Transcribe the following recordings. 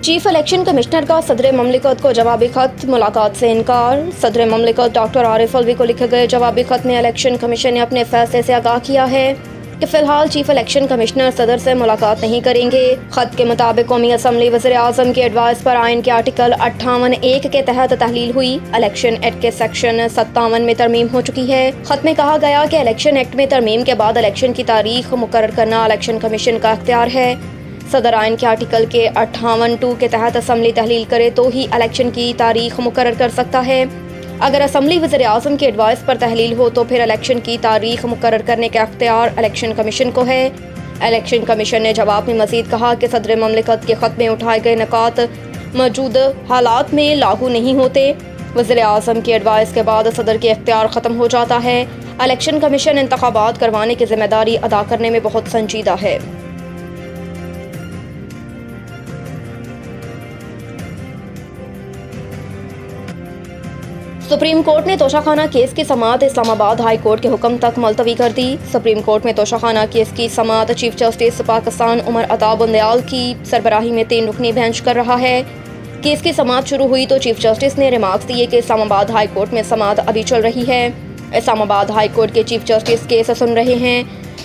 Chief election commissioner का सदर ममलिकत को जवाबी खत, मुलाकात से इनकार। सदर ममलिकत डॉक्टर आरिफ अलवी को लिखे गए जवाबी खत में इलेक्शन कमीशन ने अपने फैसले से आगाह किया है कि फिलहाल चीफ इलेक्शन कमिश्नर सदर से मुलाकात नहीं करेंगे। खत के मुताबिक कौमी असम्बली वज़ीर आज़म के एडवाइस पर आइन के आर्टिकल 58(1) के तहत तहलील हुई। इलेक्शन एक्ट के सेक्शन 57 में तरमीम हो चुकी है। खत में कहा गया कि इलेक्शन एक्ट में तरमीम के बाद इलेक्शन की तारीख मुकर्रर करना इलेक्शन कमीशन का अख्तियार है। सदर आइन के आर्टिकल के 58(2) के तहत असम्बली तहलील करे तो ही इलेक्शन की तारीख मुकर्रर कर सकता है। अगर असम्बली वज़ीर आज़म के एडवाइस पर तहलील हो तो फिर इलेक्शन की तारीख मुकर्रर करने का अख्तियार इलेक्शन कमीशन को है। इलेक्शन कमीशन ने जवाब में मज़ीद कहा कि सदर ममलिकत के ख़त में उठाए गए निकात मौजूदा हालात में लागू नहीं होते। वज़ीर आज़म के एडवाइस के बाद सदर के अख्तियार ख़त्म हो जाता है। इलेक्शन कमीशन इंतखाबात करवाने की जिम्मेदारी अदा करने में बहुत संजीदा है। सुप्रीम कोर्ट ने तोशाखाना केस की समाअत इस्लामाबाद हाई कोर्ट के हुक्म तक मुलतवी कर दी। सुप्रीम कोर्ट में तोशाखाना केस की समाअत चीफ जस्टिस पाकिस्तान उमर अता बुंदयाल की सरबराही में 3 रुकनी बेंच कर रहा है। केस की समाअत शुरू हुई तो चीफ जस्टिस ने रिमार्क्स दिए कि इस्लामाबाद हाई कोर्ट में समाअत अभी चल रही है। इस्लामाबाद हाई कोर्ट के चीफ जस्टिस केस सुन रहे हैं,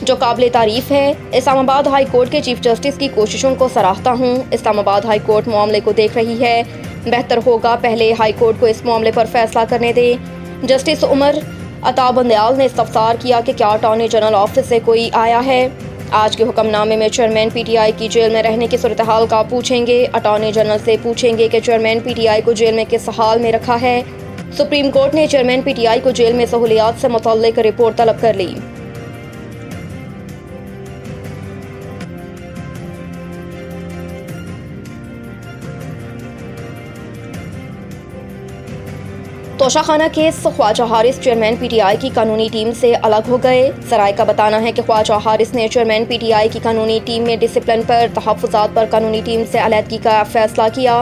जो काबिल तारीफ है। इस्लामाबाद हाई कोर्ट के चीफ जस्टिस की कोशिशों को सराहता हूँ। इस्लामाबाद हाई कोर्ट मामले को देख रही है। बेहतर होगा पहले हाई कोर्ट को इस मामले पर फैसला करने दें। जस्टिस उमर अता बुंदयाल ने इस्तफसार किया कि क्या अटॉर्नी जनरल ऑफिस से कोई आया है। आज के हुक्मनामे में चेयरमैन PTI की जेल में रहने की सूरत हाल का पूछेंगे। अटॉर्नी जनरल से पूछेंगे कि चेयरमैन PTI को जेल में किस हाल में रखा है। सुप्रीम कोर्ट ने चेयरमैन PTI को जेल में सहूलियात से मुतल्लिक रिपोर्ट तलब कर ली। Toshakhana case Khawaja Haris chairman PTI की कानूनी टीम से अलग हो गए। ज़राए का बताना है कि ख्वाजा हारिस ने चेयरमैन PTI की कानूनी टीम में डिसिप्लिन पर तहफ़्फ़ुज़ात पर कानूनी टीम से अलहदगी का फैसला किया।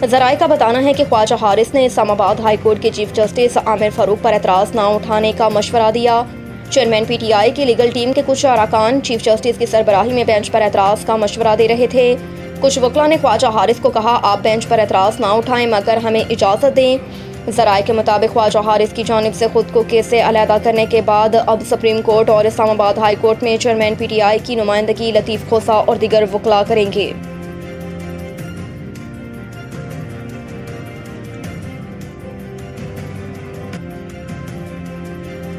ज़राए का बताना है कि ख्वाजा हारिस ने इस्लामाबाद हाई कोर्ट के चीफ जस्टिस आमिर फ़ारूक पर एतराज़ न उठाने का मशवरा दिया। चेयरमैन PTI की लीगल टीम के कुछ अरकान चीफ जस्टिस की सरबराही में बेंच पर एतराज़ का मशवरा दे रहे थे। कुछ वकला ने ख्वाजा हारिस को कहा, आप बेंच पर एतराज़ ना उठाएं मगर हमें इजाज़त दें। ज़राए के मुताबिक ख्वाजा हारिस की जानिब से खुद को केस से अलहदा करने के बाद अब सुप्रीम कोर्ट और इस्लामाबाद हाई कोर्ट में चेयरमैन PTI की नुमाइंदगी लतीफ़ खोसा और दीगर वकला करेंगे।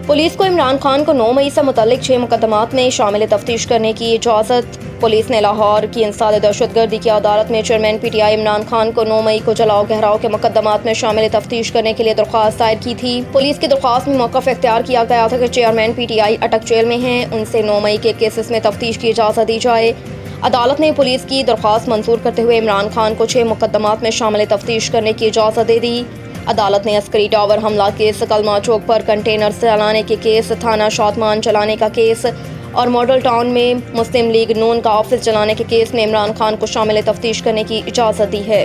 पुलिस को इमरान खान को 9 मई से मुतल्लिक 6 मुकदमात में शामिल तफ्तीश करने की इजाज़त। पुलिस ने लाहौर की इंसाद दहशतगर्दी की अदालत में चेयरमैन PTI इमरान खान को 9 मई को जलाओ गहराव के मुकदमात में शामिल तफ्तीश करने के लिए दरख्वास्त दायर की थी। पुलिस की दरख्वास्त में मौक़िफ़ इख्तियार किया गया था कि चेयरमैन PTI अटक जेल में हैं, उनसे 9 मई के केसेस में तफ्तीश की इजाज़त दी जाए। अदालत ने पुलिस की दरख्वास्त मंजूर करते हुए इमरान खान को 6 मुकदमात में शामिल तफ्तीश करने की इजाज़त दे दी। अदालत ने अस्करी टावर हमला केस, कलमा चौक पर कंटेनर चलाने के केस, थाना शादमान चलाने का केस और मॉडल टाउन में मुस्लिम लीग नून का ऑफिस चलाने के केस में इमरान खान को शामिल तफ्तीश करने की इजाज़त दी है।